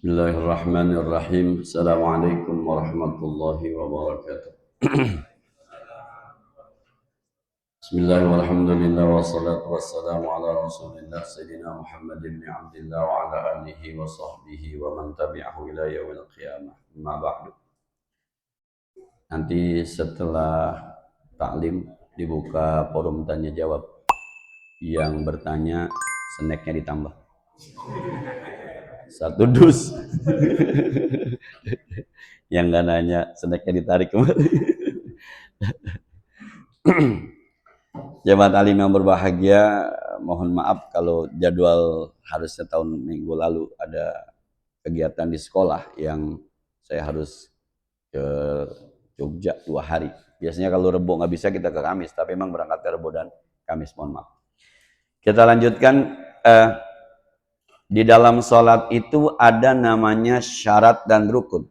Bismillahirrahmanirrahim. Assalamualaikum warahmatullahi wabarakatuh. Bismillahirrahmanirrahim. Wassalatu wassalamu ala rasulillah Sayyidina Muhammad ibn Abdillah wa ala alihi wa sahbihi wa man tabi'ahu ila yaumil qiyamah. Amma ba'du. Nanti setelah taklim dibuka forum tanya jawab. Yang bertanya snacknya ditambah. Satu dus. Yang nggak nanya snacknya ditarik kembali. Jemaat alim yang berbahagia, mohon maaf kalau jadwal harusnya tahun minggu lalu ada kegiatan di sekolah yang saya harus ke Jogja 2 hari. Biasanya kalau Rebo nggak bisa kita ke Kamis, tapi memang berangkat ke Rebo dan Kamis, mohon maaf. Kita lanjutkan. Di dalam sholat itu ada namanya syarat dan rukun.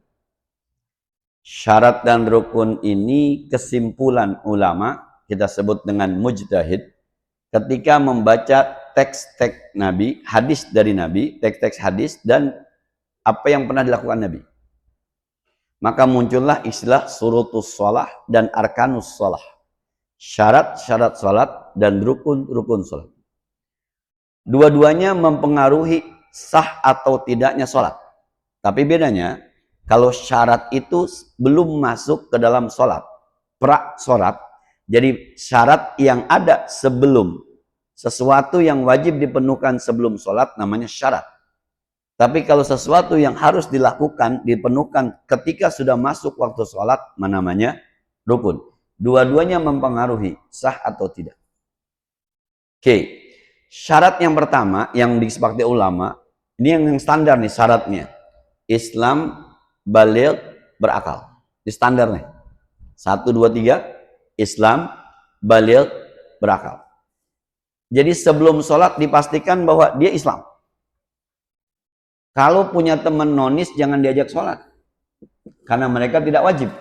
Syarat dan rukun ini kesimpulan ulama, kita sebut dengan mujtahid, ketika membaca teks-teks Nabi, hadis dari Nabi, teks-teks hadis, dan apa yang pernah dilakukan Nabi. Maka muncullah istilah surutus sholah dan arkanus sholah. Syarat-syarat sholat dan rukun-rukun sholat. Dua-duanya mempengaruhi sah atau tidaknya sholat. Tapi bedanya, kalau syarat itu belum masuk ke dalam sholat, pra-sholat, jadi syarat yang ada sebelum, sesuatu yang wajib dipenuhkan sebelum sholat namanya syarat. Tapi kalau sesuatu yang harus dilakukan, dipenuhkan ketika sudah masuk waktu sholat, namanya rukun. Dua-duanya mempengaruhi sah atau tidak. Oke. Syarat yang pertama yang disepakati ulama, ini yang standar nih syaratnya. Islam baligh berakal. Di standar nih. 1, 2, 3. Islam baligh berakal. Jadi sebelum sholat dipastikan bahwa dia Islam. Kalau punya teman nonis jangan diajak sholat. Karena mereka tidak wajib.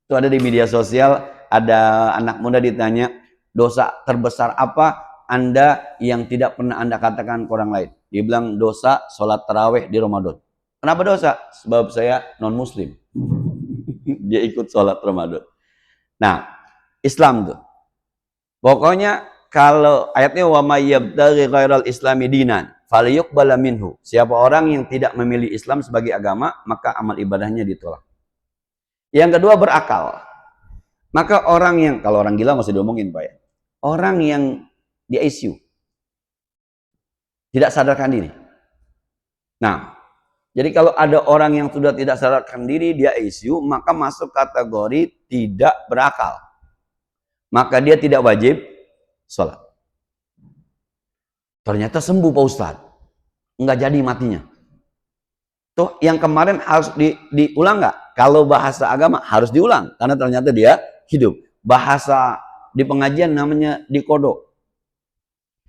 Itu ada di media sosial, ada anak muda ditanya, dosa terbesar apa Anda yang tidak pernah Anda katakan ke orang lain? Dia bilang dosa sholat taraweh di Ramadan. Kenapa dosa? Sebab saya non muslim. Dia ikut sholat Ramadan. Nah, Islam tuh. Pokoknya kalau ayatnya wa may yabtaghi ghairal islami dinan falyuqbal minhu. Siapa orang yang tidak memilih Islam sebagai agama, maka amal ibadahnya ditolak. Yang kedua berakal. Maka orang yang, kalau orang gila nggak usah diomongin Pak ya. Orang yang di ICU tidak sadarkan diri. Nah, jadi kalau ada orang yang sudah tidak sadarkan diri dia ICU, maka masuk kategori tidak berakal. Maka dia tidak wajib sholat. Ternyata sembuh Pak Ustadz, nggak jadi matinya. Tuh yang kemarin harus diulang nggak? Kalau bahasa agama harus diulang karena ternyata dia hidup. Bahasa di pengajian namanya dikodok.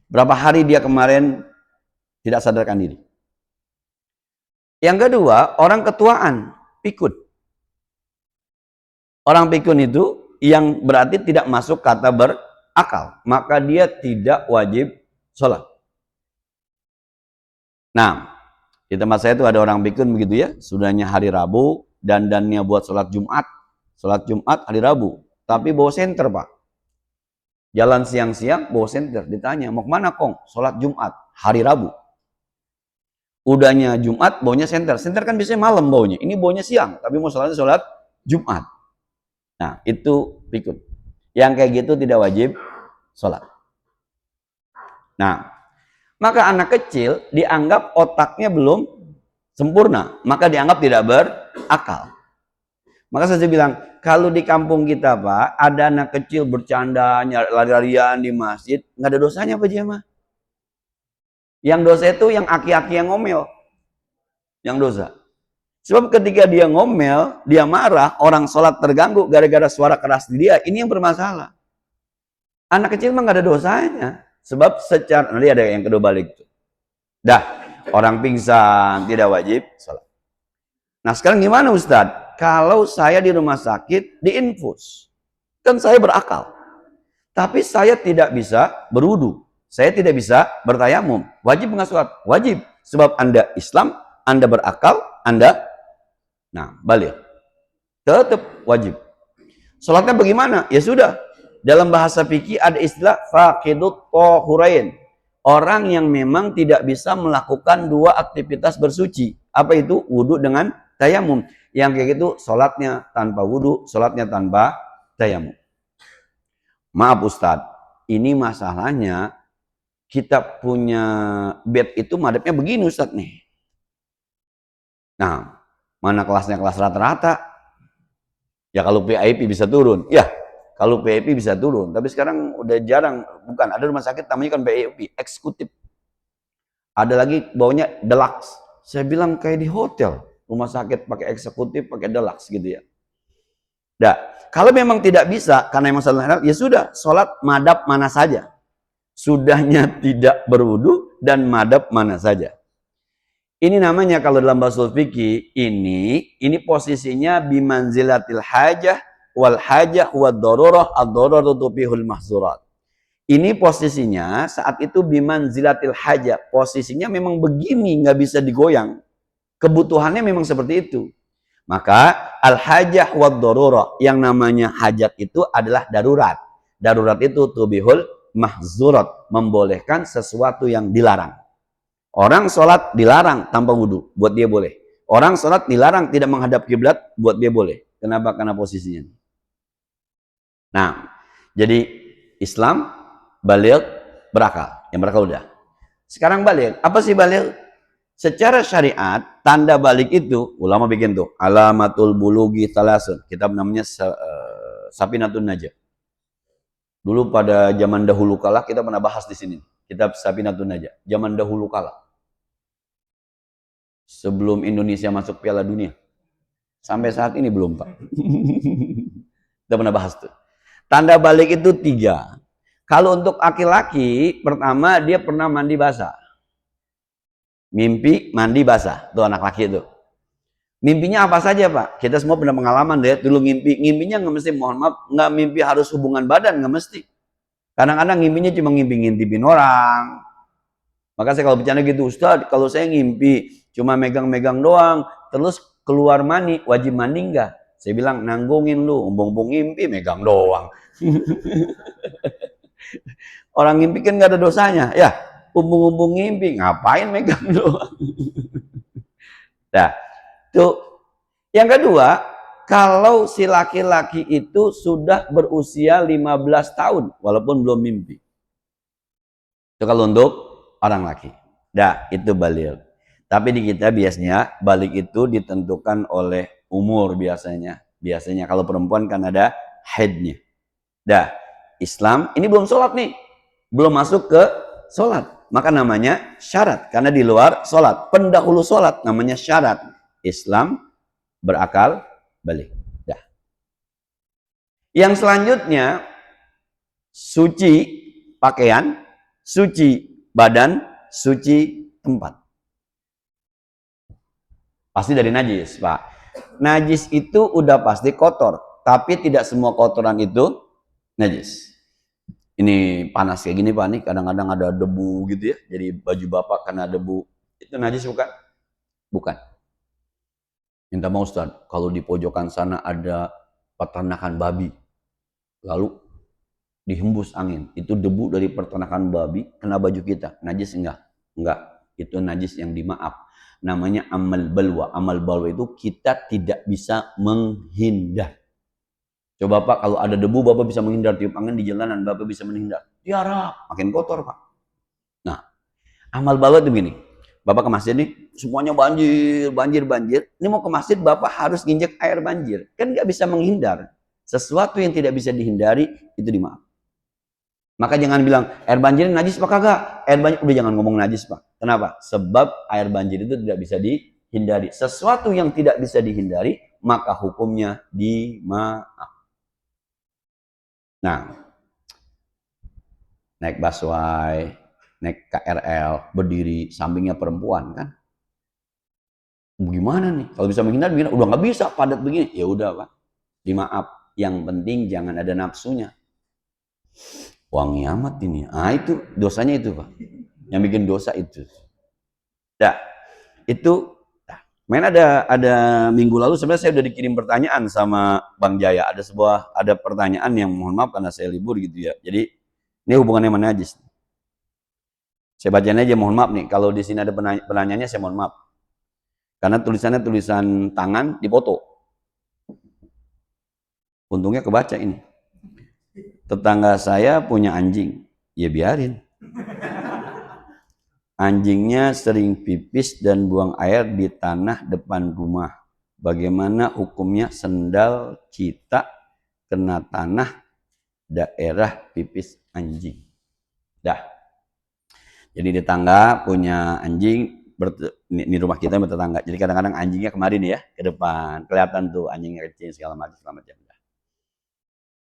Berapa hari dia kemarin tidak sadarkan diri. Yang kedua, orang ketuaan, pikun. Orang pikun itu yang berarti tidak masuk kata berakal. Maka dia tidak wajib sholat. Nah, di tempat saya itu ada orang pikun begitu ya. Sudahnya hari Rabu, dandannya buat sholat Jumat. Sholat Jumat hari Rabu. Tapi bawa senter Pak. Jalan siang-siang bawa senter, ditanya mau kemana Kong? Sholat Jumat hari Rabu. Udahnya Jumat baunya senter. Senter kan biasanya malam baunya. Ini baunya siang, tapi mau sholat Jumat. Nah itu pikun. Yang kayak gitu tidak wajib sholat. Nah maka anak kecil dianggap otaknya belum sempurna, maka dianggap tidak berakal. Maka saya bilang, kalau di kampung kita Pak, ada anak kecil bercanda, lari-larian di masjid, nggak ada dosanya Pak Jemaah. Yang dosa itu yang aki-aki yang ngomel. Yang dosa. Sebab ketika dia ngomel, dia marah, orang sholat terganggu gara-gara suara keras di dia, ini yang bermasalah. Anak kecil mah nggak ada dosanya. Sebab secara, nanti ada yang kedua balik. Dah, orang pingsan, tidak wajib sholat. Nah sekarang gimana Ustadz? Kalau saya di rumah sakit diinfus, kan saya berakal. Tapi saya tidak bisa berwudu, saya tidak bisa bertayamum. Wajib nggak sholat? Wajib. Sebab Anda Islam, Anda berakal, Anda balik. Tetap wajib. Sholatnya bagaimana? Ya sudah. Dalam bahasa fikih ada istilah faqidut thahurain. Orang yang memang tidak bisa melakukan dua aktivitas bersuci. Apa itu? Wudhu dengan tayamum. Yang kayak gitu sholatnya tanpa wudhu, sholatnya tanpa tayamum. Maaf Ustadz, ini masalahnya kita punya bed itu madhabnya begini Ustadz nih. Nah, mana kelasnya kelas rata-rata? Ya kalau VIP bisa turun. Ya, kalau VIP bisa turun. Tapi sekarang udah jarang. Bukan, ada rumah sakit namanya kan VIP, eksekutif. Ada lagi bawahnya deluxe. Saya bilang kayak di hotel. Rumah sakit pakai eksekutif, pakai deluxe gitu ya. Nah, kalau memang tidak bisa, karena memang salah, ya sudah, sholat madhab mana saja. Sudahnya tidak berwudu dan madhab mana saja. Ini namanya kalau dalam bahasa fikih ini posisinya bimanzilatil hajah wal hajah wad darurah ad-daruratu tubihul mahzurat. Ini posisinya saat itu bimanzilatil hajah. Posisinya memang begini, nggak bisa digoyang. Kebutuhannya memang seperti itu. Maka al hajah wad darurah, yang namanya hajat itu adalah darurat. Darurat itu tubihul mahzurat, membolehkan sesuatu yang dilarang. Orang sholat dilarang tanpa wudhu, buat dia boleh. Orang sholat dilarang tidak menghadap kiblat, buat dia boleh. Kenapa? Karena posisinya. Nah, jadi Islam baligh berakal. Yang berakal udah. Sekarang baligh. Apa sih baligh? Secara syariat, tanda balik itu, ulama bikin tuh, alamatul bulugi talasun. Kitab namanya Sapinatun Najah. Dulu pada zaman dahulu kala kita pernah bahas di sini. Kitab Sapinatun Najah. Zaman dahulu kala. Sebelum Indonesia masuk Piala Dunia. Sampai saat ini belum, Pak. Kita pernah bahas tuh. Tanda balik itu 3. Kalau untuk laki-laki, pertama dia pernah mandi basah. Mimpi mandi basah. Tuh anak laki itu. Mimpinya apa saja, Pak? Kita semua pernah pengalaman deh. Dulu ngimpinya nggak mesti, mohon maaf, nggak mimpi harus hubungan badan, nggak mesti. Kadang-kadang ngimpinya cuma ngintipin orang. Maka saya kalau bercanda gitu, Ustaz, kalau saya ngimpi cuma megang-megang doang, terus keluar mani, wajib mandi enggak? Saya bilang, nanggungin lu, umbung-umbung ngimpi, megang doang. Orang ngimpi kan nggak ada dosanya, ya. Umbung-umbung ngimpi, ngapain megang doang? Nah, tuh. Yang kedua, kalau si laki-laki itu sudah berusia 15 tahun, walaupun belum mimpi. Itu kalau untuk orang laki. Nah, itu baligh. Tapi di kita biasanya balik itu ditentukan oleh umur biasanya. Biasanya kalau perempuan kan ada haidnya. Dah, Islam ini belum sholat nih. Belum masuk ke sholat. Maka namanya syarat. Karena di luar sholat. Pendahulu sholat namanya syarat. Islam berakal balik. Dah. Yang selanjutnya, suci pakaian, suci badan, suci tempat. Pasti dari najis, Pak. Najis itu udah pasti kotor, tapi tidak semua kotoran itu najis. Ini panas kayak gini, Pak, nih kadang-kadang ada debu gitu ya. Jadi baju Bapak kena debu. Itu najis bukan? Bukan. Minta mau Ustaz, kalau di pojokan sana ada peternakan babi. Lalu dihembus angin. Itu debu dari peternakan babi kena baju kita. Najis enggak? Enggak. Itu najis yang dimaaf. Namanya amal balwa. Amal balwa itu kita tidak bisa menghindar. Coba Pak, kalau ada debu Bapak bisa menghindar, tiup angin di jalanan Bapak bisa menghindar. Tiarap, makin kotor Pak. Nah, amal balwa itu gini. Bapak ke masjid nih, semuanya banjir. Ini mau ke masjid Bapak harus nginjek air banjir. Kan nggak bisa menghindar. Sesuatu yang tidak bisa dihindari itu dimaaf. Maka jangan bilang air banjir najis Pak kagak. Air banjir udah jangan ngomong najis Pak. Kenapa? Sebab air banjir itu tidak bisa dihindari. Sesuatu yang tidak bisa dihindari maka hukumnya dimaaf. Nah, naik busway, naik KRL, berdiri sampingnya perempuan kan? Gimana nih? Kalau bisa menghindar, udah nggak bisa padat begini. Ya udah Pak, dimaaf. Yang penting jangan ada nafsunya. Wangi amat ini. Ah itu dosanya itu Pak. Yang bikin dosa itu. Nah, itu Main ada minggu lalu sebenarnya saya udah dikirim pertanyaan sama Bang Jaya. Ada pertanyaan yang mohon maaf karena saya libur gitu ya. Jadi ini hubungannya sama najis. Saya bacain aja, mohon maaf nih. Kalau di sini ada penanyanya saya mohon maaf. Karena tulisannya tulisan tangan dipoto. Untungnya kebaca ini. Tetangga saya punya anjing. Ya biarin. Anjingnya sering pipis dan buang air di tanah depan rumah. Bagaimana hukumnya sendal kita kena tanah daerah pipis anjing? Dah. Jadi tetangga punya anjing, ini rumah kita bertetangga. Jadi kadang-kadang anjingnya kemarin ya ke depan, kelihatan tuh anjingnya kecil segala macam.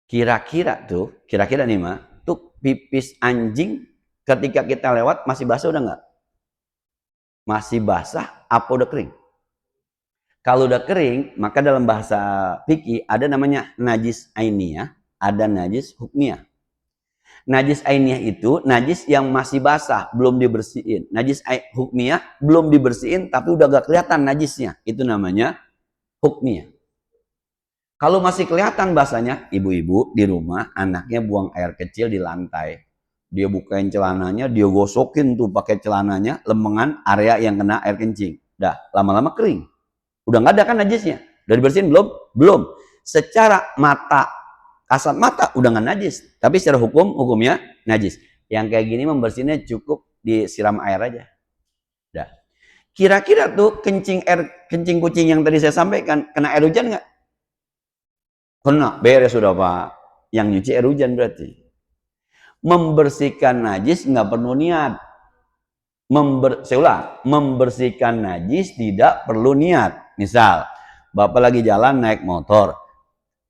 Kira-kira nih mah, tuh pipis anjing ketika kita lewat masih basah udah nggak? Masih basah apa udah kering? Kalau udah kering, maka dalam bahasa fikih ada namanya najis ainiyah, ada najis hukmiyah. Najis ainiyah itu najis yang masih basah, belum dibersihin. Najis hukmiyah belum dibersihin tapi udah gak kelihatan najisnya. Itu namanya hukmiyah. Kalau masih kelihatan basahnya, ibu-ibu di rumah anaknya buang air kecil di lantai. Dia bukain celananya, dia gosokin tuh pakai celananya, lempengan area yang kena air kencing. Dah, lama-lama kering. Udah nggak ada kan najisnya? Udah dibersihin belum? Belum. Secara mata, kasat mata udah nggak najis. Tapi secara hukumnya najis. Yang kayak gini membersihnya cukup disiram air aja. Dah. Kira-kira tuh kencing kucing yang tadi saya sampaikan, kena air hujan nggak? Kena, beres sudah Pak. Yang nyuci air hujan berarti. Membersihkan najis nggak perlu niat. Membersihkan najis tidak perlu niat. Misal, Bapak lagi jalan naik motor,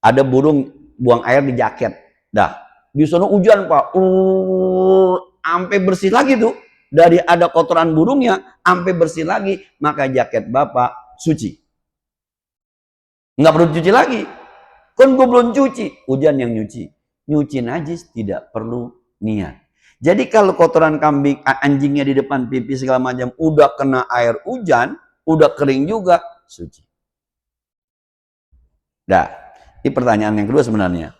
ada burung buang air di jaket. Dah, di sana hujan Pak. Sampai bersih lagi tuh. Dari ada kotoran burungnya, sampai bersih lagi, maka jaket Bapak suci. Nggak perlu cuci lagi. Kan gue belum cuci, hujan yang nyuci. Nyuci najis tidak perlu niat. Jadi kalau kotoran kambing, anjingnya di depan pipi segala macam udah kena air hujan, udah kering juga, suci. Dah, ini pertanyaan yang kedua sebenarnya.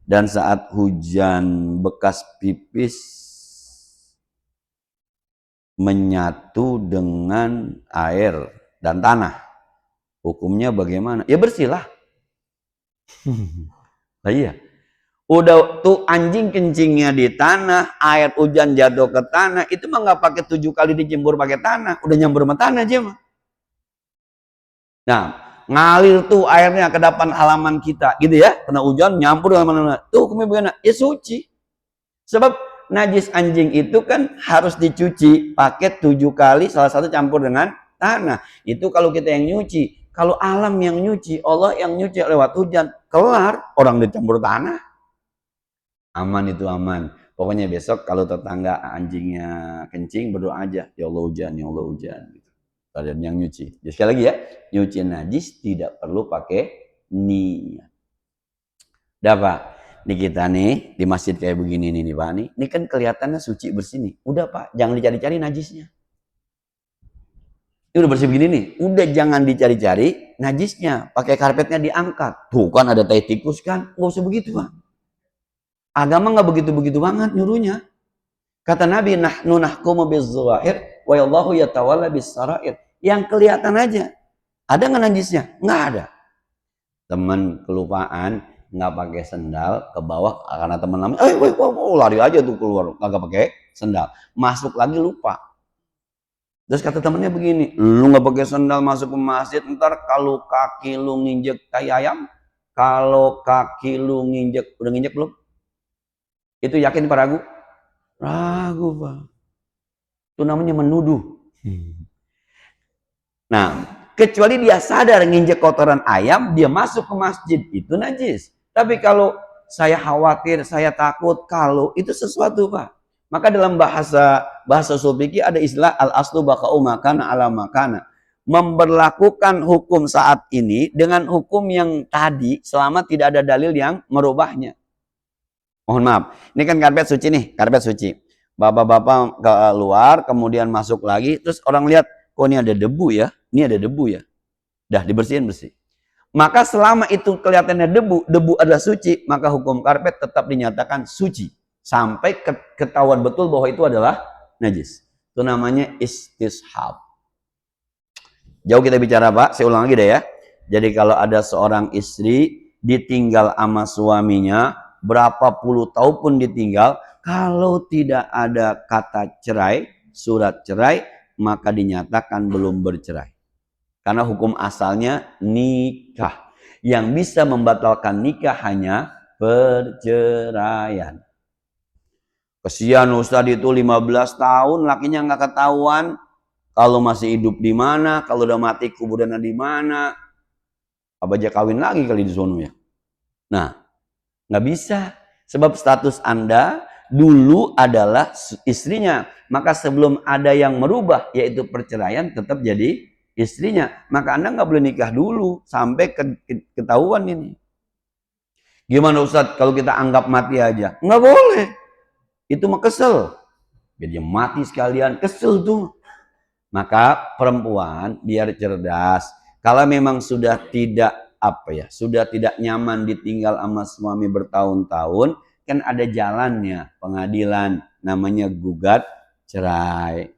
Dan saat hujan bekas pipis menyatu dengan air dan tanah, hukumnya bagaimana? Ya bersihlah. Nah, iya. Udah tuh anjing kencingnya di tanah, air hujan jatuh ke tanah, itu mah nggak pakai 7 kali dijemur pakai tanah, udah nyambur sama tanah aja mah. Nah, ngalir tuh airnya ke depan halaman kita, gitu ya, kena hujan nyampur ke mana-mana. Tuh hukumnya bagaimana? Ya suci. Sebab najis anjing itu kan harus dicuci pakai 7 kali, salah satu campur dengan tanah. Itu kalau kita yang nyuci. Kalau alam yang nyuci, Allah yang nyuci lewat hujan, kelar orang dicampur tanah. Aman itu aman. Pokoknya besok kalau tetangga anjingnya kencing, berdoa aja, ya Allah hujan, ya Allah hujan. Kalian yang nyuci. Jadi sekali lagi ya, nyuci najis tidak perlu pakai niat. Udah Pak, ini kita nih di masjid kayak begini nih Pak nih. Ini kan kelihatannya suci bersih nih. Udah Pak, jangan dicari-cari najisnya. Ini udah bersih begini nih. Udah jangan dicari-cari najisnya. Pakai karpetnya diangkat. Tuh kan ada tai tikus kan. Nggak usah begitu Pak. Agama nggak begitu-begitu banget nyuruhnya. Kata Nabi, nahnu nahkumu bizzawahir wa yallahu yatawalla bis-sarair. Yang kelihatan aja. Ada nggak najisnya? Nggak ada. Teman kelupaan nggak pakai sendal ke bawah karena teman lama, lari aja tuh keluar nggak pakai sendal. Masuk lagi lupa. Terus kata temannya begini, lu nggak pakai sendal masuk ke masjid, ntar kalau kaki lu nginjek tai ayam, kalau kaki lu nginjek, udah nginjek belum? Itu yakin Pak ragu? Ragu Pak. Itu namanya menuduh. Nah, kecuali dia sadar nginjek kotoran ayam, dia masuk ke masjid, itu najis. Tapi kalau saya khawatir, saya takut, kalau itu sesuatu Pak. Maka dalam bahasa ushul fikih ada istilah al-aslu baqa'u makana ala makana. Memberlakukan hukum saat ini dengan hukum yang tadi selama tidak ada dalil yang merubahnya. Mohon maaf, ini kan karpet suci nih, karpet suci. Bapak-bapak keluar, kemudian masuk lagi, terus orang lihat kok ini ada debu ya, ini ada debu ya. Dah dibersihin bersih. Maka selama itu kelihatannya debu adalah suci, maka hukum karpet tetap dinyatakan suci. Sampai ketahuan betul bahwa itu adalah najis. Itu namanya istishab. Jauh kita bicara Pak, saya ulang lagi deh ya. Jadi kalau ada seorang istri ditinggal sama suaminya, berapa puluh tahun pun ditinggal, kalau tidak ada kata cerai, surat cerai, maka dinyatakan belum bercerai. Karena hukum asalnya nikah. Yang bisa membatalkan nikah hanya perceraian. Kesian Ustadz itu 15 tahun, lakinya nggak ketahuan. Kalau masih hidup di mana, kalau udah mati kuburannya di mana. Apa aja kawin lagi kali di sono ya. Nah, nggak bisa. Sebab status Anda dulu adalah istrinya. Maka sebelum ada yang merubah, yaitu perceraian, tetap jadi istrinya. Maka Anda nggak boleh nikah dulu sampai ketahuan ini. Gimana Ustadz kalau kita anggap mati aja? Nggak boleh. Itu mah kesel. Jadi mati sekalian, kesel tuh. Maka perempuan biar cerdas. Kalau memang sudah tidak sudah tidak nyaman ditinggal sama suami bertahun-tahun, kan ada jalannya, pengadilan, namanya gugat cerai.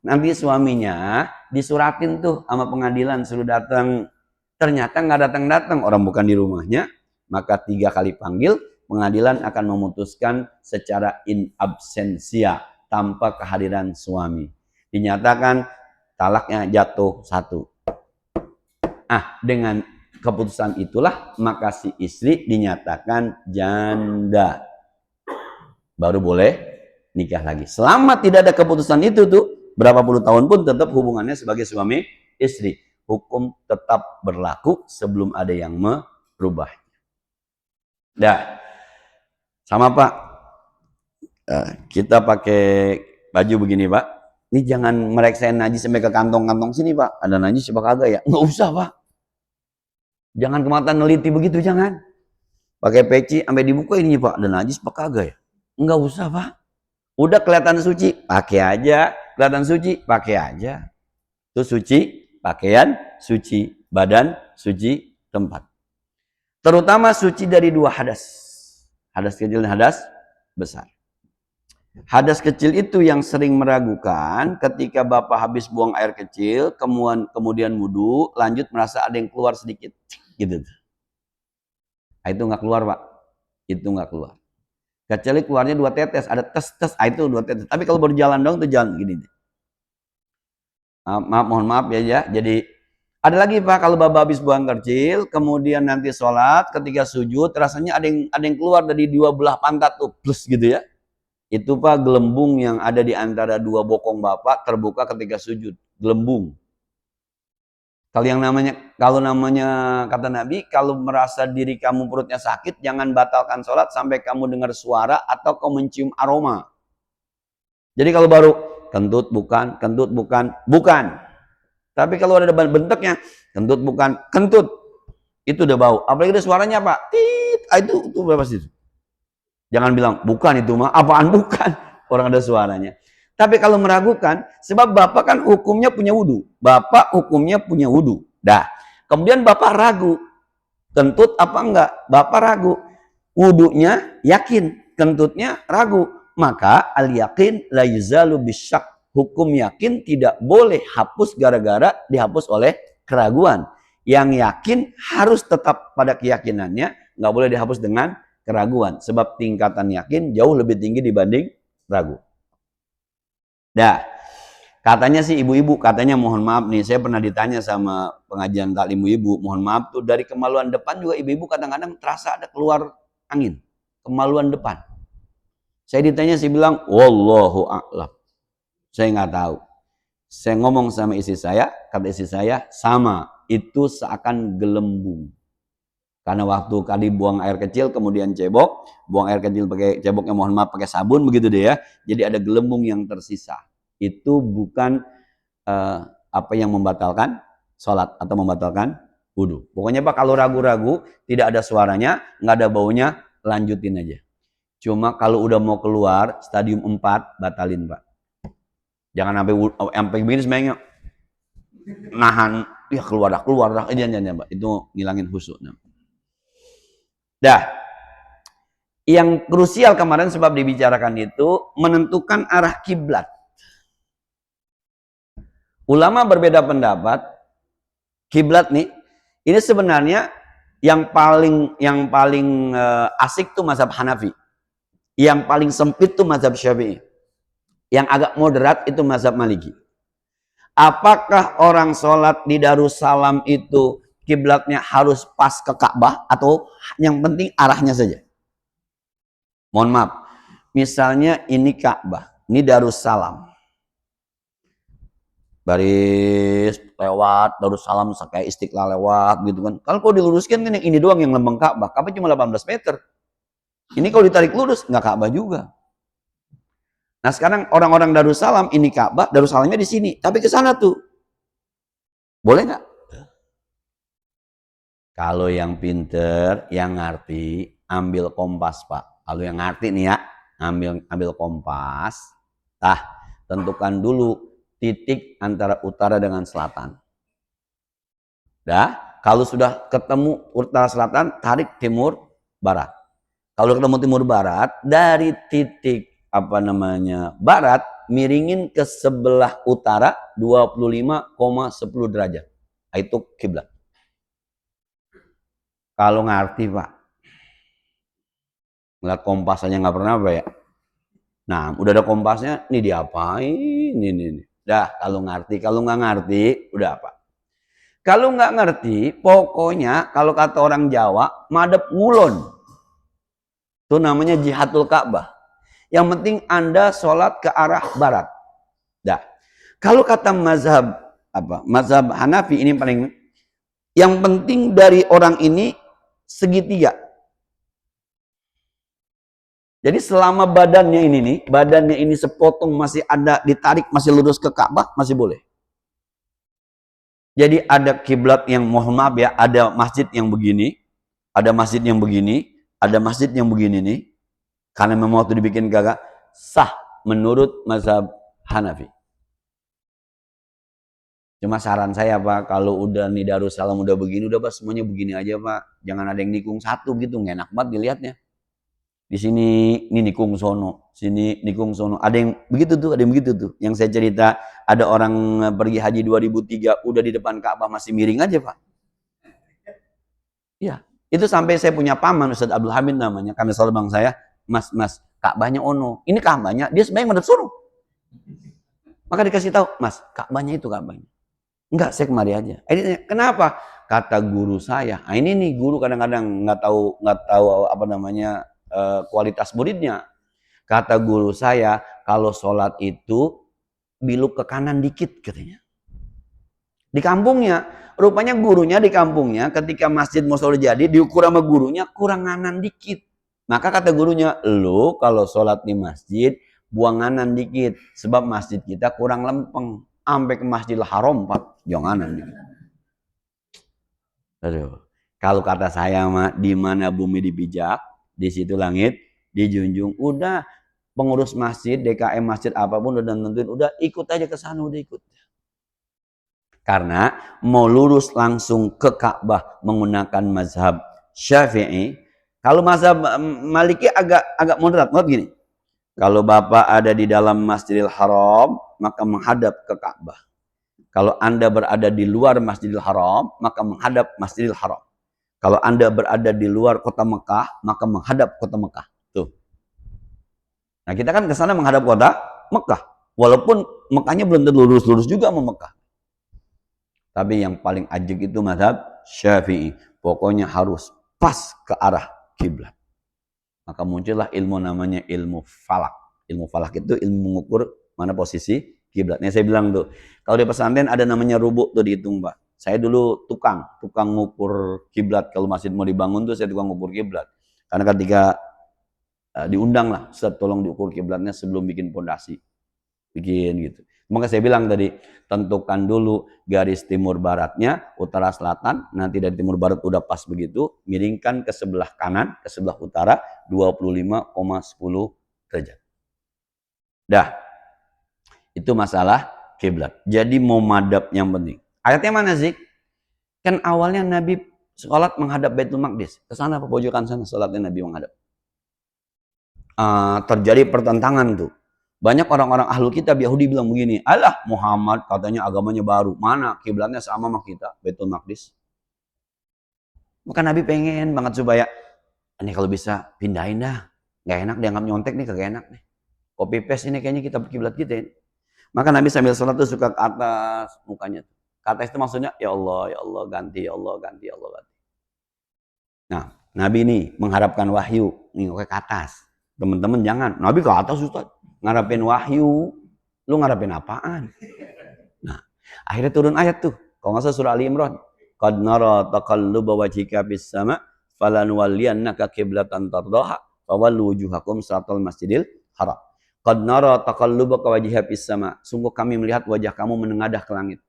Nanti suaminya disuratin tuh sama pengadilan suruh datang. Ternyata nggak datang-datang, orang bukan di rumahnya, maka 3 kali panggil, pengadilan akan memutuskan secara in absentia, tanpa kehadiran suami. Dinyatakan talaknya jatuh 1. Dengan keputusan itulah maka si istri dinyatakan janda. Baru boleh nikah lagi. Selama tidak ada keputusan itu tuh, berapa puluh tahun pun tetap hubungannya sebagai suami istri. Hukum tetap berlaku sebelum ada yang merubah. Dah. Sama Pak. Kita pakai baju begini Pak. Ini jangan mereksain najis sampai ke kantong-kantong sini Pak. Ada najis apa kagak ya? Nggak usah Pak. Jangan kematan neliti begitu, jangan. Pakai peci sampai dibuka ini Pak, ada najis apa kagak ya? Enggak usah Pak. Udah kelihatan suci, pakai aja. Kelihatan suci, pakai aja. Itu suci, pakaian suci, badan suci, tempat. Terutama suci dari 2 hadas. Hadas kecil dan hadas besar. Hadas kecil itu yang sering meragukan ketika Bapak habis buang air kecil, kemudian wudu, lanjut merasa ada yang keluar sedikit. Gitu. Itu nggak keluar Pak. Itu nggak keluar. Kecuali keluarnya 2 tetes, ada tes, itu 2 tetes. Tapi kalau baru jalan dong itu jalan gini. Mohon maaf ya. Jadi ada lagi Pak, kalau Bapak habis buang kecil, kemudian nanti sholat, ketika sujud, rasanya ada yang keluar dari 2 belah pantat tuh, plus gitu ya. Itu Pak gelembung yang ada di antara 2 bokong Bapak terbuka ketika sujud. Gelembung. Kalau namanya kata Nabi, kalau merasa diri kamu perutnya sakit, jangan batalkan sholat sampai kamu dengar suara atau kamu mencium aroma. Jadi kalau baru kentut bukan. Tapi kalau ada bentuknya, kentut bukan, kentut. Itu udah bau. Apalagi ada suaranya Pak. Tit, itu berapa sih? Jangan bilang, bukan itu mah. Apaan bukan? Orang ada suaranya. Tapi kalau meragukan, sebab Bapak kan hukumnya punya wudu. Dah. Kemudian Bapak ragu. Kentut apa enggak? Bapak ragu. Wudunya yakin. Kentutnya ragu. Maka al-yakin la yuzalu bisyak. Hukum yakin tidak boleh hapus gara-gara dihapus oleh keraguan. Yang yakin harus tetap pada keyakinannya. Nggak boleh dihapus dengan keraguan, sebab tingkatan yakin jauh lebih tinggi dibanding ragu. Dah, katanya sih ibu-ibu, katanya mohon maaf nih, saya pernah ditanya sama pengajian taklim ibu, mohon maaf tuh dari kemaluan depan juga ibu-ibu kadang-kadang terasa ada keluar angin, kemaluan depan. Saya ditanya, saya bilang, wallahu a'lam. Saya nggak tahu. Saya ngomong sama istri saya, kata istri saya, sama, itu seakan gelembung. Karena waktu kali buang air kecil kemudian cebok, buang air kecil pakai ceboknya mohon maaf pakai sabun begitu deh ya. Jadi ada gelembung yang tersisa. Itu bukan apa yang membatalkan sholat atau membatalkan wudu. Pokoknya Pak kalau ragu-ragu, tidak ada suaranya, nggak ada baunya, lanjutin aja. Cuma kalau udah mau keluar stadium 4 batalin Pak. Jangan sampai begini sebenarnya. nahan, ya keluar dah, itu ngilangin khusyuk. Dah, yang krusial kemarin sebab dibicarakan itu menentukan arah kiblat. Ulama berbeda pendapat. Kiblat nih, ini sebenarnya yang paling asik tuh mazhab Hanafi. Yang paling sempit tuh mazhab Syafi'i. Yang agak moderat itu mazhab Maliki. Apakah orang sholat di Darussalam itu kiblatnya harus pas ke Ka'bah atau yang penting arahnya saja? Mohon maaf, misalnya ini Ka'bah, ini Darussalam. Baris lewat Darussalam kayak Istiqlal lewat gitu kan. Kalau diluruskan kan yang ini doang yang lembang Ka'bah. Ka'bah cuma 18 meter. Ini kalau ditarik lurus nggak Ka'bah juga. Nah sekarang orang-orang Darussalam ini Ka'bah, Darussalamnya di sini, tapi ke sana tuh. Boleh nggak? Kalau yang pinter, yang ngerti, ambil kompas Pak. Kalau yang ngerti nih ya, ambil kompas. Tentukan dulu titik antara utara dengan selatan. Kalau sudah ketemu utara selatan, tarik timur barat. Kalau ketemu timur barat, dari titik barat, miringin ke sebelah utara 25,10 derajat. Itu kiblat. Kalau ngerti Pak, ngeliat kompas aja nggak pernah apa ya. Nah, udah ada kompasnya, nih diapain? Ini. Kalau ngerti, kalau nggak ngerti, udah apa? Kalau nggak ngerti, pokoknya kalau kata orang Jawa, madep ngulon. Itu namanya jihadul Ka'bah. Yang penting Anda sholat ke arah barat. Kalau kata mazhab Hanafi ini paling, yang penting dari orang ini segitiga. Jadi selama badannya ini sepotong masih ada ditarik, masih lurus ke Ka'bah, masih boleh. Jadi ada kiblat yang mohon maaf ya, ada masjid yang begini, ada masjid yang begini, ada masjid yang begini nih. Karena memang waktu dibikin gagak sah menurut mazhab Hanafi. Cuma saran saya Pak, kalau udah nih Darussalam udah begini, udah Pak semuanya begini aja Pak. Jangan ada yang nikung satu gitu, nggak enak banget dilihatnya. Di sini ini nikung sono, sini nikung sono. Ada yang begitu tuh, Yang saya cerita, ada orang pergi haji 2003 udah di depan Ka'bah masih miring aja, Pak. Iya, itu sampai saya punya paman Ustaz Abdul Hamid namanya, karena selalu bang saya, Mas, Ka'bahnya ono. Ini Ka'bahnya, dia sebenarnya madhab suruh. Maka dikasih tahu, Mas, Ka'bahnya itu Ka'bahnya. Enggak, saya kemari aja. Kenapa? Kata guru saya. Nah, ini nih guru kadang-kadang nggak tahu kualitas muridnya. Kata guru saya, kalau sholat itu biluk ke kanan dikit katanya. Di kampungnya, rupanya gurunya di kampungnya ketika masjid mau sholat jadi diukur sama gurunya kurang kanan dikit. Maka kata gurunya, lu kalau sholat di masjid buang kanan dikit sebab masjid kita kurang lempeng. Sampai ke Masjidil Haram Pak, jangan dikit. Aduh, kalau kata saya mah di mana bumi dipijak, di situ langit dijunjung. Udah pengurus masjid, DKM masjid apapun udah nentuin, udah ikut aja ke sana, udah ikut. Karena mau lurus langsung ke Ka'bah menggunakan mazhab Syafi'i, kalau mazhab Maliki agak moderat gini. Kalau Bapak ada di dalam Masjidil Haram, maka menghadap ke Ka'bah. Kalau Anda berada di luar Masjidil Haram, maka menghadap Masjidil Haram. Kalau Anda berada di luar kota Mekah, maka menghadap kota Mekah. Tuh. Nah, kita kan ke sana menghadap kota Mekah. Walaupun Mekahnya belum tentu lurus-lurus juga sama Mekah. Tapi yang paling ajib itu mazhab Syafi'i. Pokoknya harus pas ke arah kiblat. Maka muncullah ilmu namanya ilmu falak. Ilmu falak itu ilmu mengukur mana posisi kiblatnya. Saya bilang tuh, kalau di pesantren ada namanya rubuk tuh dihitung Pak. Saya dulu tukang ngukur kiblat. Kalau masjid mau dibangun tuh saya tukang ngukur kiblat. Karena ketika diundang lah, Ustaz tolong diukur kiblatnya sebelum bikin pondasi. Bikin gitu. Maka saya bilang tadi, tentukan dulu garis timur baratnya, utara selatan, nanti dari timur barat udah pas begitu, miringkan ke sebelah kanan, ke sebelah utara, 25,10 derajat. Dah, itu masalah kiblat. Jadi mau madhab yang penting. Ayatnya mana sih? Kan awalnya Nabi sholat menghadap Baitul Maqdis. Ke sana, pojokan sana sholatnya Nabi menghadap. Terjadi pertentangan tuh. Banyak orang-orang ahlu kitab Yahudi bilang begini, alah Muhammad katanya agamanya baru. Mana kiblatnya sama sama kita, Baitul Maqdis. Maka Nabi pengen banget supaya, ini kalau bisa pindahin dah. Gak enak dianggap nyontek nih, kagak enak nih. Copy paste ini kayaknya kita kiblat kita ini. Maka Nabi sambil sholat tuh suka ke atas mukanya. Ke atas itu maksudnya, ya Allah ganti, ya Allah ganti, ya Allah ganti. Nah, Nabi ini mengharapkan wahyu, nih ke atas. Teman-teman jangan, Nabi ke atas Ustaz, ngarapin wahyu, lu ngarapin apaan? Nah, akhirnya turun ayat tuh, kalau nggak salah surah Ali Imran, qad nara taqalluba wajhika fis sama, falanwalliyannaka qiblatan tardaha, fawallu wujuhakum syatal masjidil haram. Qad nara taqalluba wajhika fis sama, sungguh kami melihat wajah kamu menengadah ke langit.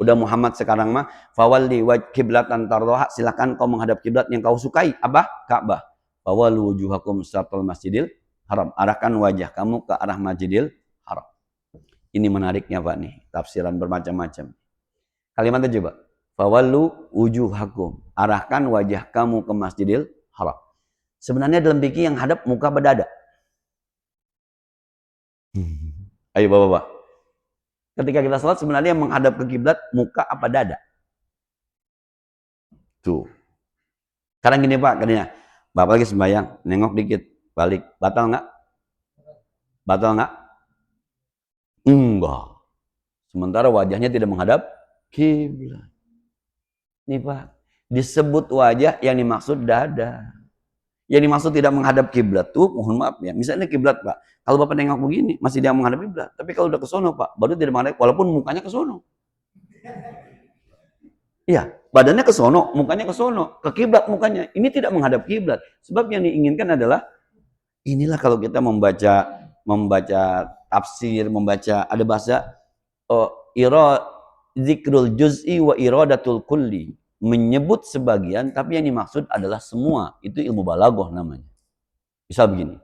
Udah Muhammad sekarang mah, fawalli qiblatan tardaha, silakan kau menghadap kiblat yang kau sukai, apa? Ka'bah. Fawallu wujuhakum syatal masjidil haram. Arahkan wajah kamu ke arah Masjidil Haram. Ini menariknya Pak nih, tafsiran bermacam-macam. Kalimatnya coba. Fawallu wujuhakum. Arahkan wajah kamu ke Masjidil Haram. Sebenarnya dalam fikih yang hadap muka berdada. Ayo Bapak-bapak. Ketika kita sholat sebenarnya yang menghadap ke kiblat muka apa dada? Tuh. Sekarang gini Pak, katanya. Bapak lagi sembahyang, nengok dikit, balik. Batal nggak? Batal nggak? Enggak. Sementara wajahnya tidak menghadap kiblat. Nih Pak, disebut wajah yang dimaksud dada. Yang dimaksud tidak menghadap kiblat tuh, mohon maaf ya. Misalnya kiblat Pak, kalau Bapak nengok begini masih dia menghadap kiblat. Tapi kalau udah ke sono Pak, baru tidak menghadap, walaupun mukanya ke sono. Iya, badannya ke sono, mukanya ke sono, ke kiblat mukanya. Ini tidak menghadap kiblat. Sebab yang diinginkan adalah inilah kalau kita membaca tafsir, membaca ada bahasa zikrul juz'i wa iradatul kulli, menyebut sebagian tapi yang dimaksud adalah semua. Itu ilmu balaghah namanya. Misal begini,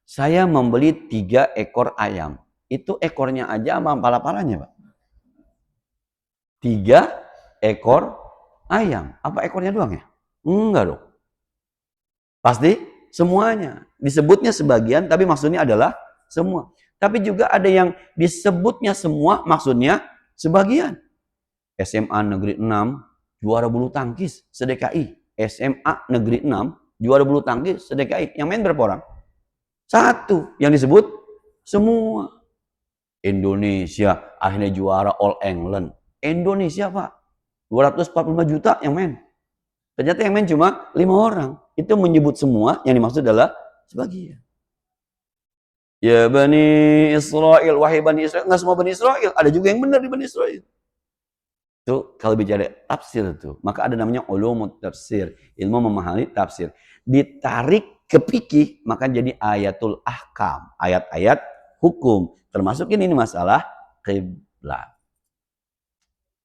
saya membeli 3 ekor ayam, itu ekornya aja sama pala-palanya Pak. 3 ekor ayam, apa ekornya doang ya? Enggak dong. Pasti semuanya. Disebutnya sebagian tapi maksudnya adalah semua. Tapi juga ada yang disebutnya semua maksudnya sebagian. SMA Negeri 6 juara bulu tangkis se-DKI. SMA Negeri 6 juara bulu tangkis se-DKI. Yang main berapa orang? 1. Yang disebut semua. Indonesia akhirnya juara All England. Indonesia Pak, 245 juta yang main. Ternyata yang main cuma 5 orang. Itu menyebut semua, yang dimaksud adalah sebagian. Ya Bani Israel, wahai Bani Israel. Nggak semua Bani Israel, ada juga yang benar di Bani Israel. Itu kalau bicara tafsir itu, maka ada namanya ulumut tafsir, ilmu memahami tafsir. Ditarik ke fikih, maka jadi ayatul ahkam, ayat-ayat hukum. Termasuk ini masalah qiblat.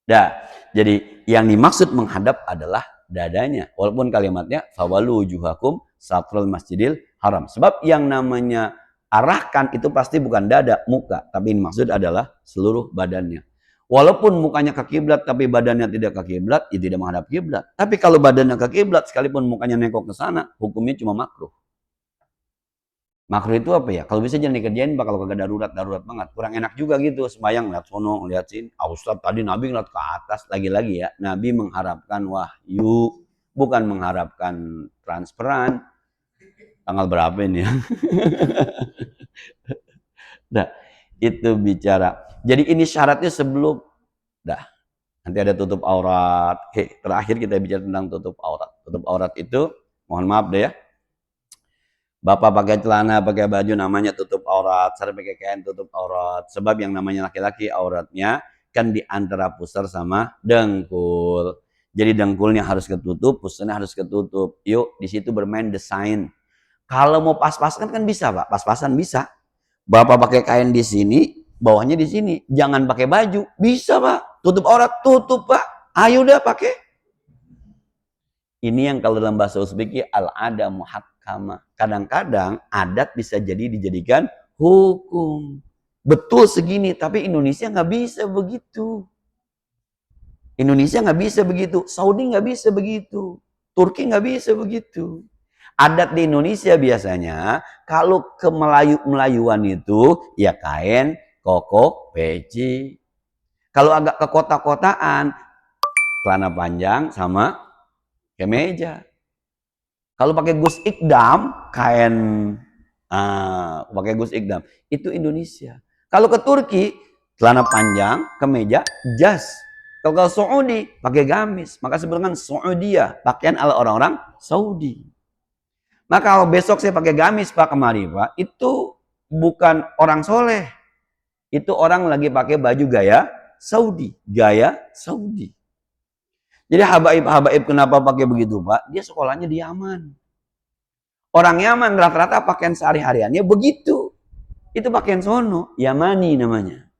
Dah, jadi yang dimaksud menghadap adalah dadanya. Walaupun kalimatnya fawallu wujuhakum satrul masjidil haram. Sebab yang namanya arahkan itu pasti bukan dada, muka, tapi yang dimaksud adalah seluruh badannya. Walaupun mukanya ke kiblat tapi badannya tidak ke kiblat, ya tidak menghadap kiblat. Tapi kalau badannya ke kiblat sekalipun mukanya nengok ke sana, hukumnya cuma makruh. Makruh itu apa ya? Kalau bisa jangan dikerjain Pak, kalau kagak darurat banget. Kurang enak juga gitu, sembahyang lihat sono, lihat sini. Ustaz tadi Nabi ngeliat ke atas, lagi-lagi ya. Nabi mengharapkan wahyu, bukan mengharapkan transferan. Tanggal berapa ini ya? Nah, itu bicara. Jadi ini syaratnya sebelum nanti ada tutup aurat. Oke, terakhir kita bicara tentang tutup aurat. Tutup aurat itu, mohon maaf deh ya. Bapak pakai celana, pakai baju namanya tutup aurat. Saya pakai kain tutup aurat. Sebab yang namanya laki-laki auratnya kan di antara pusar sama dengkul. Jadi dengkulnya harus ketutup, pusarnya harus ketutup. Yuk, di situ bermain desain. Kalau mau pas-pasan kan bisa Pak, pas-pasan bisa. Bapak pakai kain di sini, bawahnya di sini. Jangan pakai baju, bisa Pak. Tutup aurat, tutup Pak. Ayo udah pakai. Ini yang kalau dalam bahasa Uzbeki al-ada muhakkama. Kadang-kadang adat bisa jadi dijadikan hukum. Betul segini, tapi Indonesia nggak bisa begitu. Indonesia nggak bisa begitu, Saudi nggak bisa begitu, Turki nggak bisa begitu. Adat di Indonesia biasanya kalau ke Melayu-Melayuan itu ya kain, koko, peci. Kalau agak ke kota-kotaan, celana panjang sama kemeja. Kalau pakai Gus Ikdam, kain pakai Gus Ikdam, itu Indonesia. Kalau ke Turki, celana panjang, kemeja, jas. Kalau ke Saudi, pakai gamis. Maka sebenarnya Saudia, pakaian ala orang-orang Saudi. Maka kalau besok saya pakai gamis Pak kemari Pak, itu bukan orang soleh. Itu orang lagi pakai baju gaya Saudi. Gaya Saudi. Jadi habaib-habaib kenapa pakai begitu Pak? Dia sekolahnya di Yaman. Orang Yaman rata-rata pakaian sehari-hariannya begitu. Itu pakaian sono, Yamani namanya.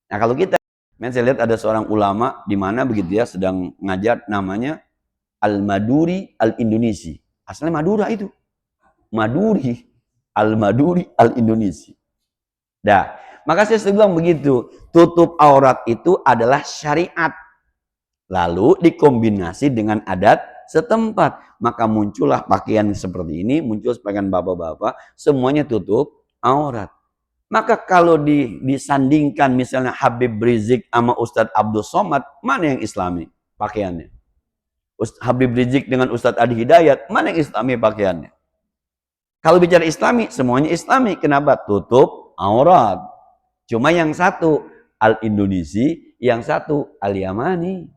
Nah kalau kita, saya lihat ada seorang ulama di mana begitu ya sedang ngajar namanya Al-Maduri Al-Indonesi. Asalnya Madura itu. Maduri Al-Maduri Al-Indonesi. Dah, maka saya bilang begitu, tutup aurat itu adalah syariat. Lalu dikombinasi dengan adat setempat. Maka muncullah pakaian seperti ini, muncul pakaian bapak-bapak, semuanya tutup aurat. Maka kalau disandingkan misalnya Habib Rizik sama Ustadz Abdul Somad, mana yang islami pakaiannya? Habib Rizik dengan Ustadz Adi Hidayat, mana yang islami pakaiannya? Kalau bicara islami, semuanya islami. Kenapa? Tutup aurat. Cuma yang satu Al-Indonesi, yang satu Al-Yamani.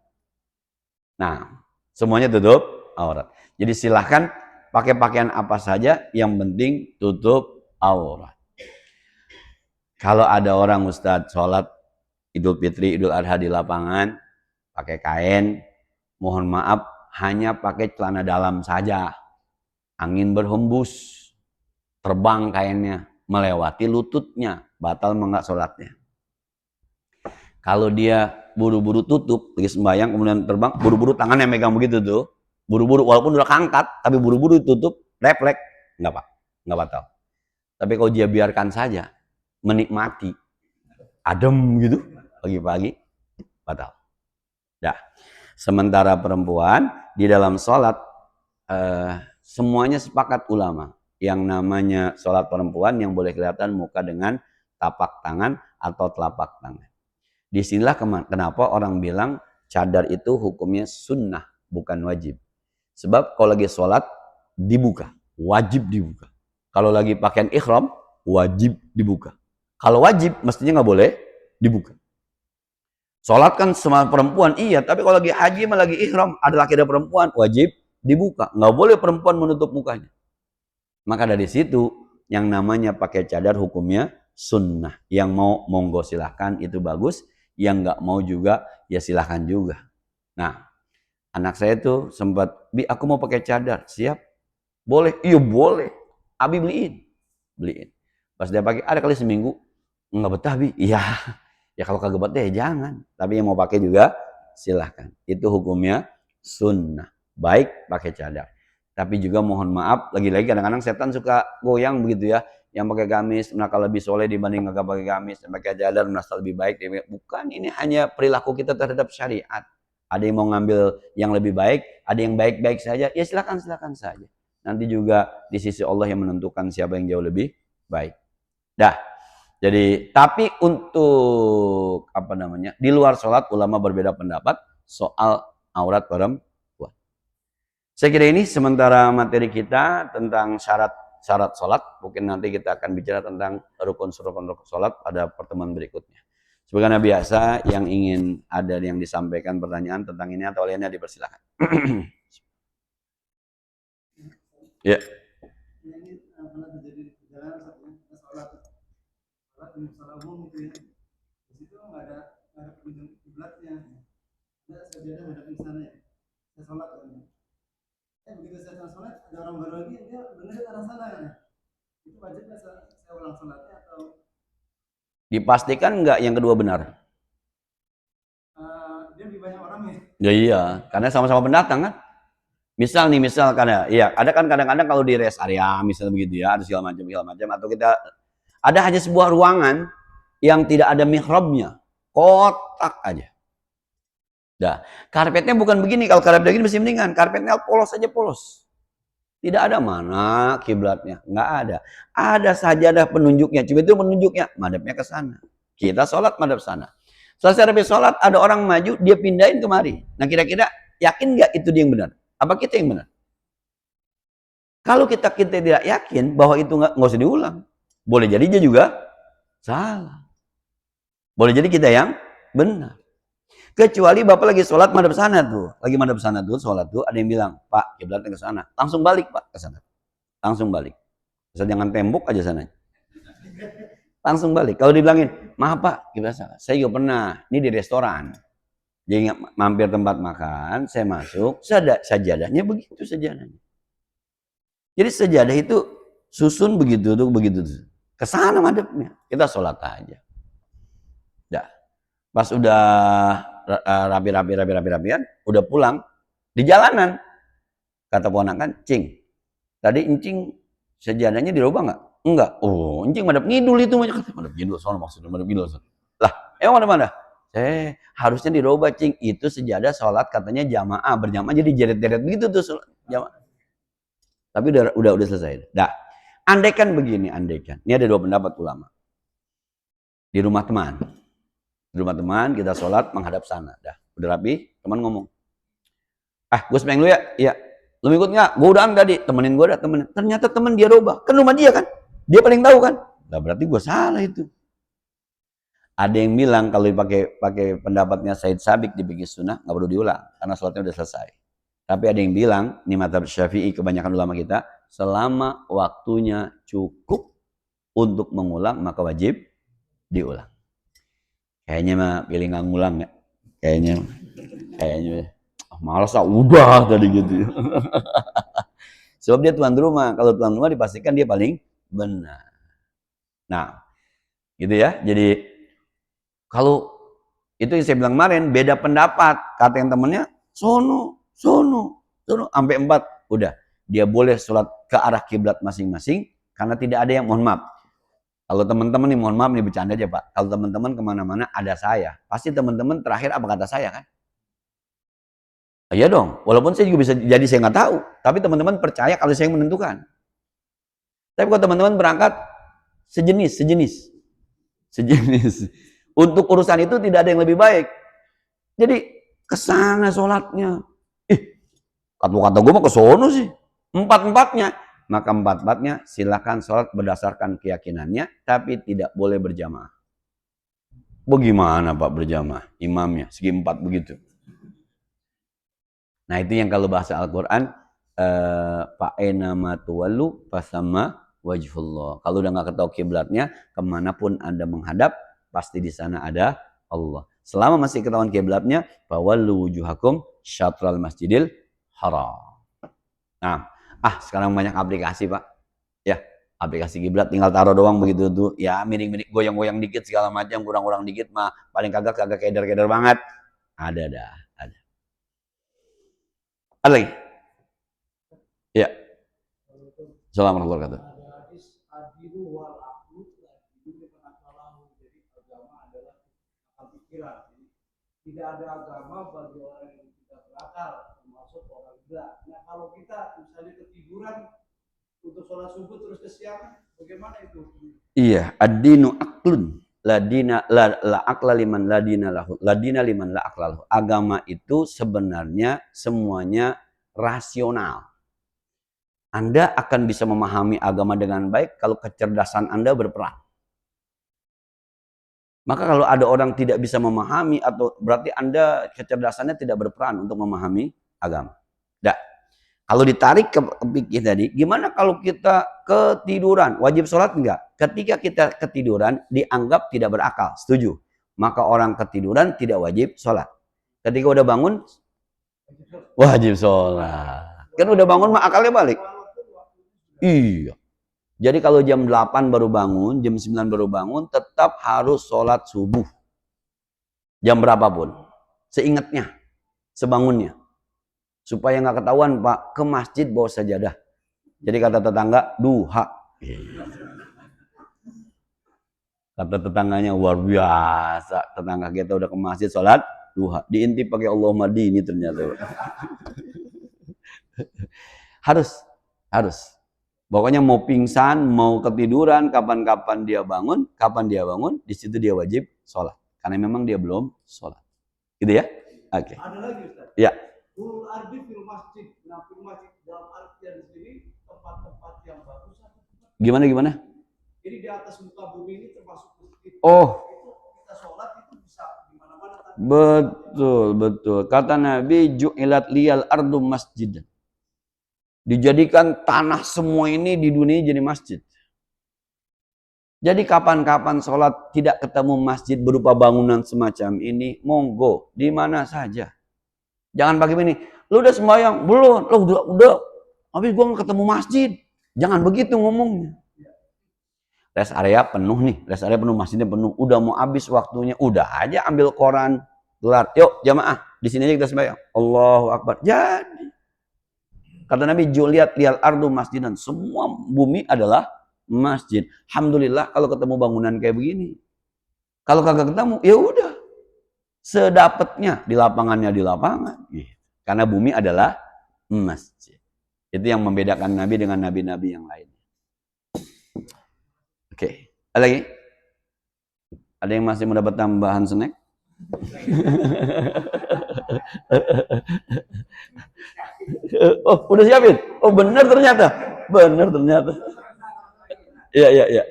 Nah, semuanya tutup aurat. Jadi silahkan pakai pakaian apa saja, yang penting tutup aurat. Kalau ada orang Ustadz sholat Idul Fitri, Idul Adha di lapangan, pakai kain, mohon maaf, hanya pakai celana dalam saja. Angin berhembus, terbang kainnya, melewati lututnya, batal menggak sholatnya. Kalau dia buru-buru tutup, lagi sembahyang, kemudian terbang, buru-buru tangannya megang begitu tuh, buru-buru, walaupun udah kangkat, tapi buru-buru tutup, refleks, nggak pak, nggak batal. Tapi kalau dia biarkan saja, menikmati, adem gitu, pagi-pagi, batal. Dah. Sementara perempuan di dalam sholat, semuanya sepakat ulama. Yang namanya sholat perempuan yang boleh kelihatan muka dengan tapak tangan atau telapak tangan. Disinilah kenapa orang bilang cadar itu hukumnya sunnah, bukan wajib. Sebab kalau lagi sholat, dibuka. Wajib dibuka. Kalau lagi pakaian ihram, wajib dibuka. Kalau wajib, mestinya nggak boleh dibuka. Sholat kan sama perempuan, iya. Tapi kalau lagi haji, lagi ihram, ada laki ada perempuan, wajib dibuka. Nggak boleh perempuan menutup mukanya. Maka dari situ, yang namanya pakai cadar hukumnya sunnah. Yang mau, monggo silahkan, itu bagus. Yang nggak mau juga, ya silahkan juga. Nah, anak saya tuh sempat, Bi, aku mau pakai cadar. Siap? Boleh? Iya boleh. Abi beliin. Pas dia pakai, ada kali seminggu, nggak betah Bi. Iya. Ya kalau kagak betah ya jangan. Tapi yang mau pakai juga, silahkan. Itu hukumnya sunnah. Baik pakai cadar. Tapi juga mohon maaf, lagi-lagi kadang-kadang setan suka goyang begitu ya. Yang pakai gamis merasa lebih soleh dibanding nggak pakai gamis, yang pakai cadar merasa lebih baik. Bukan, ini hanya perilaku kita terhadap syariat. Ada yang mau ngambil yang lebih baik, ada yang baik-baik saja, ya silakan saja. Nanti juga di sisi Allah yang menentukan siapa yang jauh lebih baik. Dah. Jadi, tapi untuk di luar sholat ulama berbeda pendapat soal aurat perempuan. Saya kira ini sementara materi kita tentang syarat sholat. Mungkin nanti kita akan bicara tentang rukun sholat pada pertemuan berikutnya. Sebagaimana biasa, yang ingin ada yang disampaikan pertanyaan tentang ini atau lainnya dipersilakan. Ya. Ini pernah terjadi di perjalanan sholat umum gitu ya. Di situ nggak ada kiblatnya. Ada sajadah menghadap ke sana ya. Saya sholat kan. Begitu saya sholat, ada orang baru lagi, dia benar ke arah sana kan. Itu wajibnya saya ulang sholatnya atau? Dipastikan nggak yang kedua benar? Dia lebih banyak orangnya. Ya iya, karena sama-sama pendatang kan. Misal kan ya, ada kan kadang-kadang kalau di rest area misalnya begitu ya, ada segala macam atau kita ada hanya sebuah ruangan yang tidak ada mihrabnya, kotak aja. Dah, karpetnya bukan begini. Kalau karpet begini masih mendingan. Karpetnya polos aja polos. Tidak ada mana kiblatnya, nggak ada. Ada sajadah penunjuknya. Cuma itu penunjuknya, madhabnya ke sana. Kita sholat madhab sana. Selesai habis sholat, ada orang maju, dia pindahin kemari. Nah kira-kira yakin nggak itu dia yang benar? Apa kita yang benar? Kalau kita tidak yakin bahwa itu nggak usah diulang. Boleh jadi dia juga salah. Boleh jadi kita yang benar. Kecuali Bapak lagi sholat madhab sana tuh. Lagi madhab sana tuh, sholat tuh, ada yang bilang, Pak, kiblatnya ke sana. Langsung balik, Pak, ke sana. Langsung balik. Asal jangan tembok aja sana. Langsung balik. Kalau dibilangin, maaf Pak, kiblat salah. Saya juga pernah, ini di restoran. Jadi mampir tempat makan, saya masuk, sajadahnya begitu sajadahnya. Jadi sajadah itu susun begitu tuh, begitu tuh. Ke sana madhabnya. Kita sholat aja. Dah. Pas udah rapi-rapian, udah pulang di jalanan. Kata ponakan, Cing, tadi encing sejadahnya dirubah nggak? Enggak. Oh, encing madhab ngidul itu. Madhab ngidul, soal maksudnya madhab ngidul. Lah, emang mana? Harusnya dirubah, Cing. Itu sejadah sholat katanya jamaah, berjamaah jadi jeret-jeret begitu tuh sholat jamaah. Tapi udah selesai. Dah. Andaikan begini, andaikan. Ini ada dua pendapat ulama. Di rumah teman. Di rumah teman kita sholat menghadap sana. Dah, udah rapi, teman ngomong. Gue semeng lu ya? Iya. Lu ikut nggak? Gue udahan tadi, temenin gue dah, temenin. Ternyata temen dia robah. Kan rumah dia kan? Dia paling tahu kan? Nah, berarti gue salah itu. Ada yang bilang kalau pakai pendapatnya Said Sabiq di Fikih Sunnah nggak perlu diulang karena sholatnya udah selesai. Tapi ada yang bilang, ini mazhab Syafi'i kebanyakan ulama kita, selama waktunya cukup untuk mengulang maka wajib diulang. Kayaknya mah pilih nggak ngulang ya. Kayaknya malas udah tadi gitu. Sebab dia tuan rumah. Kalau tuan rumah dipastikan dia paling benar. Nah, gitu ya. Jadi kalau itu yang saya bilang kemarin beda pendapat. Kata yang temennya sono sampai 4 udah. Dia boleh sholat ke arah kiblat masing-masing karena tidak ada yang mohon maaf. Kalau teman-teman nih mohon maaf nih bercanda aja Pak. Kalau teman-teman kemana-mana ada saya. Pasti teman-teman terakhir apa kata saya kan? Iya dong. Walaupun saya juga bisa jadi saya nggak tahu. Tapi teman-teman percaya kalau saya yang menentukan. Tapi kalau teman-teman berangkat sejenis. Untuk urusan itu tidak ada yang lebih baik. Jadi kesana sholatnya. Kata gue mah ke sono sih. 4-4-nya. Maka 4-4-nya silakan sholat berdasarkan keyakinannya, tapi tidak boleh berjamaah. Bagaimana Pak berjamaah? Imamnya segi 4 begitu. Nah itu yang kalau bahasa Al-Quran, fa'aina ma tuwallu fasamma wajhullah. Kalau udah nggak ketahui kiblatnya, kemanapun Anda menghadap, pasti di sana ada Allah. Selama masih ketahuan kiblatnya, fawallu wujuhakum syatral masjidil haram. Nah, sekarang banyak aplikasi Pak. Ya, aplikasi kiblat tinggal taruh doang begitu tuh. Ya, miring-miring, goyang-goyang dikit segala macam, kurang-kurang dikit mah paling kagak keder-keder banget. Ada. Ada lagi? Ya. Assalamualaikum warahmatullahi wabarakatuh. Tidak ada agama bagi orang yang tidak berakal, termasuk orang gila. Nah, kalau kita misalnya ketiduran untuk sholat subuh terus kesiangan, bagaimana itu? Iya, ad-dinu aklun. La aqla liman la dina lahu. La dina liman la aqla lahu. Agama itu sebenarnya semuanya rasional. Anda akan bisa memahami agama dengan baik kalau kecerdasan Anda berperan. Maka kalau ada orang tidak bisa memahami, atau berarti Anda kecerdasannya tidak berperan untuk memahami agama. Nah, kalau ditarik ke pikir tadi, gimana kalau kita ketiduran? Wajib sholat enggak? Ketika kita ketiduran, dianggap tidak berakal. Setuju? Maka orang ketiduran tidak wajib sholat. Ketika udah bangun, wajib sholat. Kan udah bangun, mah akalnya balik. Iya. Jadi kalau jam 8 baru bangun, jam 9 baru bangun, tetap harus sholat subuh. Jam berapapun. Seingatnya, sebangunnya. Supaya nggak ketahuan Pak, ke masjid bawa sajadah. Jadi kata tetangga, duha. Kata tetangganya, luar biasa. Tetangga kita udah ke masjid sholat duha. Diintip pakai Allahumma di ini ternyata. Harus. Pokoknya mau pingsan, mau ketiduran, kapan kapan dia bangun, di situ dia wajib sholat. Karena memang dia belum sholat. Gitu ya? Oke. Ada lagi Ustaz. Ya. Ulul ardi fil masjid. Nah, fil masjid dalam artian di sini tempat-tempat yang bagus. Gimana? Jadi di atas muka bumi ini termasuk masjid. Oh. Itu kita sholat itu bisa di mana-mana. Betul. Kata Nabi, ju'ilat liyal ardu masjid. Dijadikan tanah semua ini di dunia jadi masjid. Jadi kapan-kapan sholat tidak ketemu masjid berupa bangunan semacam ini, monggo di mana saja. Jangan pakai ini. Lu udah sembahyang? Belum. Lu udah. Habis gua nggak ketemu masjid. Jangan begitu ngomongnya. Rest area penuh nih. Rest area penuh, masjidnya penuh. Udah mau habis waktunya. Udah aja ambil koran. Gelar. Yuk jamaah. Di sini aja kita sembahyang. Allahu Akbar. Jadi. Kata Nabi, Juliat lial ardu masjidan. Semua bumi adalah masjid. Alhamdulillah kalau ketemu bangunan kayak begini. Kalau kagak ketemu, ya udah. Sedapatnya di lapangannya di lapangan. Karena bumi adalah masjid. Itu yang membedakan Nabi dengan nabi-nabi yang lain. Oke. Ada lagi? Ada yang masih mendapat tambahan snack? Oh, udah siapin? Oh, benar ternyata. Iya.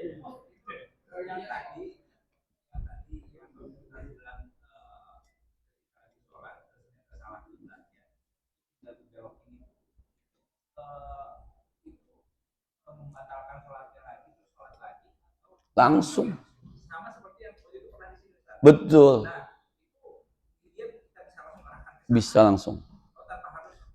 Langsung. Betul. Bisa langsung.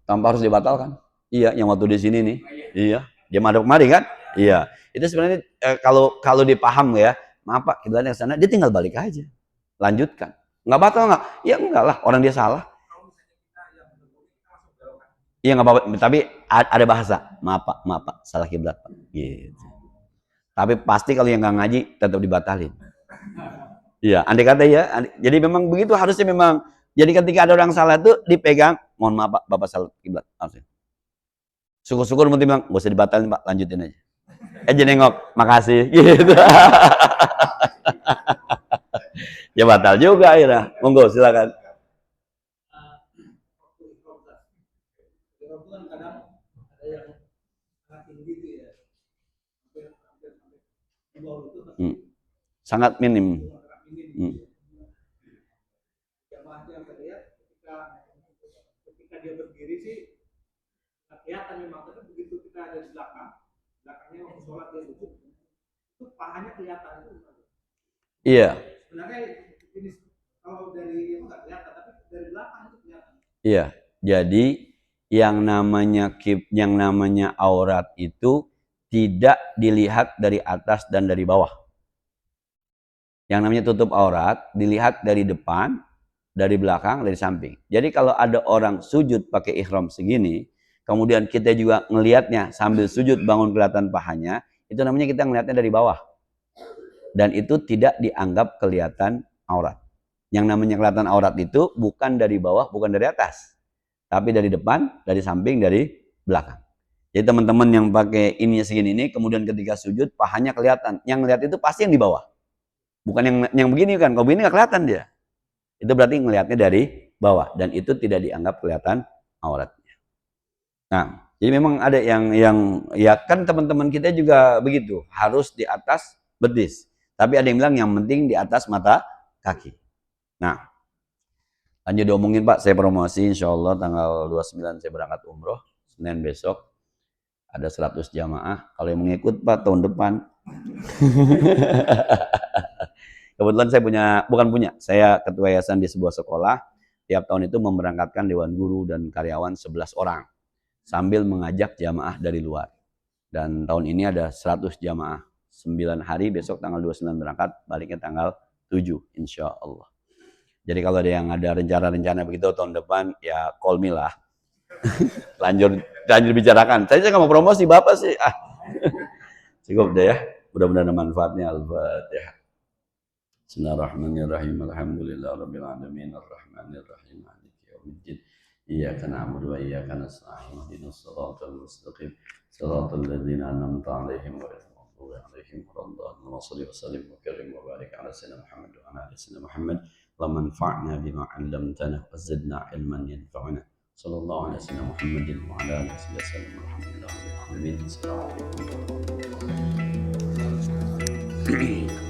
Tanpa harus dibatalkan. Iya, yang waktu di sini nih. Iya, dia madep kemari kan? Iya. Itu sebenarnya kalau dipaham ya, maaf Pak, kita ke sana, dia tinggal balik aja. Lanjutkan. Nggak batal nggak? Ya enggak lah, orang dia salah. Iya nggak apa-apa, tapi ada bahasa. Maaf Pak, salah kiblat Pak. Gitu. Tapi pasti kalau yang nggak ngaji tetap dibatalin. Iya, andai kata ya. Jadi memang begitu harusnya memang. Jadi ketika ada orang salah itu dipegang, mohon maaf Pak, Bapak salah kiblat. Syukur-syukur mesti bilang, gak usah dibatalin Pak, lanjutin aja. Aja nengok, makasih. Gitu. Ya batal juga akhirnya. Monggo silakan. Sangat minim. Ketika dia berdiri sih kelihatan memang, tapi begitu kita ada di belakangnya waktu sholat dia duduk, itu pahanya kelihatan itu. Iya. Sebenarnya ini kalau dari nggak kelihatan, tapi dari belakang itu kelihatan. Iya. Jadi yang namanya aurat itu tidak dilihat dari atas dan dari bawah. Yang namanya tutup aurat dilihat dari depan, dari belakang, dari samping. Jadi kalau ada orang sujud pakai ihram segini, kemudian kita juga ngelihatnya sambil sujud bangun kelihatan pahanya, itu namanya kita ngelihatnya dari bawah. Dan itu tidak dianggap kelihatan aurat. Yang namanya kelihatan aurat itu bukan dari bawah, bukan dari atas. Tapi dari depan, dari samping, dari belakang. Jadi teman-teman yang pakai ini segini ini, kemudian ketika sujud pahanya kelihatan. Yang ngelihat itu pasti yang di bawah. Bukan yang begini kan, kalau begini nggak kelihatan dia. Itu berarti ngelihatnya dari bawah dan itu tidak dianggap kelihatan auratnya. Nah, jadi memang ada yang ya kan teman-teman kita juga begitu, harus di atas betis. Tapi ada yang bilang yang penting di atas mata kaki. Nah, lanjut diomongin Pak, saya promosi insya Allah tanggal 29 saya berangkat umroh, Senin besok ada 100 jamaah. Kalau yang mengikut Pak tahun depan. Kebetulan saya ketua yayasan di sebuah sekolah. Tiap tahun itu memberangkatkan dewan guru dan karyawan 11 orang. Sambil mengajak jamaah dari luar. Dan tahun ini ada 100 jamaah. 9 hari, besok tanggal 29 berangkat, baliknya tanggal 7 insya Allah. Jadi kalau ada yang ada rencana-rencana begitu tahun depan, ya call me lah. lanjut bicarakan. Saya nggak mau promosi, Bapak sih. Cukup deh ya. Mudah-mudahan ada manfaatnya. Al-Fatihah. Bismillahirrahmanirrahim. Alhamdulillahirabbil alamin arrahmanir rahim maliki yaumiddin. Iyyaka na'budu wa iyyaka nasta'in. Ihdinas siratal mustaqim. Siratal ladzina an'amta 'alaihim ghairil maghdubi 'alaihim waladdallin. Wa shalli wa sallim wa karim wa barik 'ala sayyidina Muhammad wa 'ala ali sayyidina Muhammad. Allahumma anfa'na bima 'allamtana wa zidna 'ilman yanfa'una. Sallallahu ala sayyidina Muhammadin wa 'ala alihi wa sallam. Alhamdulillahirabbil alamin. Assalamu alaikum warahmatullahi wabarakatuh.